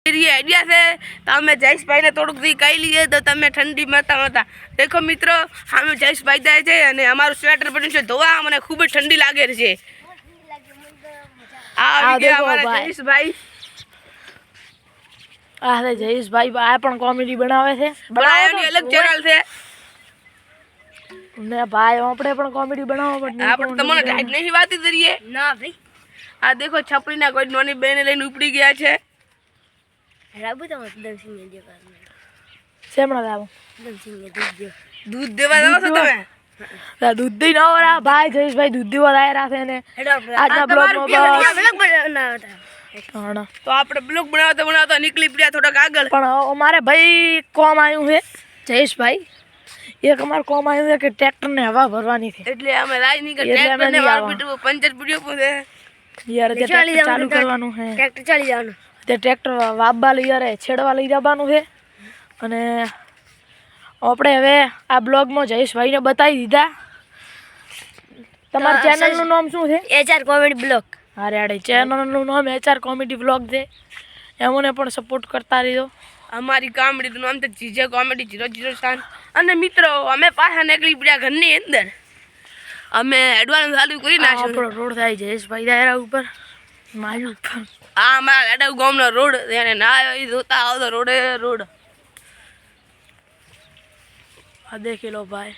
idea से तो हमें जयेश भाई ने थोड़ुक दी कही लिए तो तमे ठंडी मता मता देखो मित्रों हमें जयेश भाई जाए छे अने हमाરું स्वेटर પડ્યું છે ધોવા મને ખૂબ જ ઠંડી લાગે છે આ ગયા અમારા જયેશ ભાઈ આ રે જયેશ ભાઈ આ પણ કોમેડી બનાવે છે બનાવવાની અલગ ચેનલ છે ને ભાઈ આપણે પણ કોમેડી બનાવવા પડે આપણે તમને ટાઈપ નહીં વાતી દરીએ ના ભાઈ આ દેખો છપરીના કોઈ નોની બેને લઈને ઉપડી ગયા છે રાબુ તો દમસિંહ ને દે કરને સેમણા રાબુ દમસિંહ ને दूध देवा जाओ છો તમે दूध दी ना वाला भाई जयेश भाई दूध देवा आया रहा थे ने आज ना ब्लॉग में ब्लॉग बनावता हां तो આપણે બ્લોગ બનાવતા નીકળી પડ્યા થોડાક આગળ પણ અમારે ભાઈ કોમ આવ્યું છે જયેશ ભાઈ એક અમાર કોમ આવ્યું છે કે ટ્રેક્ટર ને હવા ભરવાની છે એટલે અમે રાઈ ની કે ટ્રેક્ટર ને વાર પીટવું પંચર પડ્યો છે યાર તે ચાલુ કરવાનું છે ટ્રેક્ટર ચાલી જવાનું તે ટ્રેક્ટર વાબવા લઈ યાર છેડવા લઈ જવાનું છે અને આપણે હવે આ બ્લોગ માં જયેશ ભાઈ ને બતાવી દીધા તમાર ચેનલ નું નામ શું છે એચઆર કોમેડી બ્લોગ અરે અરે ચેનલ નું નામ એચઆર કોમેડી બ્લોગ છે એમોને પણ સપોર્ટ કરતા રહેજો અમારી કોમેડી નું નામ તો જીજે કોમેડી 007 અને મિત્રો અમે પાછા નીકળી પડ્યા ઘરની અંદર અમે એડવાન્સ ચાલુ કરી નાખ્યો આપણો રોડ થાય જયેશ ભાઈ દાયરા ઉપર મારી ઉપર આ અમારા એડવ ગામનો રોડ એને ના આવ્યો જોતા આવતો રોડે રોડ આ દેખી લો ભાઈ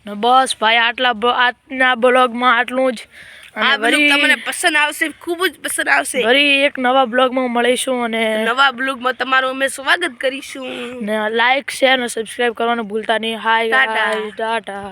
ને બસ ભાઈ આજના બ્લોગમાં આટલું જ આ બ્લોગ તમને પસંદ આવશે ખૂબ જ પસંદ આવશે ફરી એક નવા બ્લોગમાં મળીશું અને નવા બ્લોગમાં તમારું અમે સ્વાગત કરીશું ને લાઈક શેર અને સબસ્ક્રાઇબ કરવાનું ભૂલતા નહીં હાય ટાટા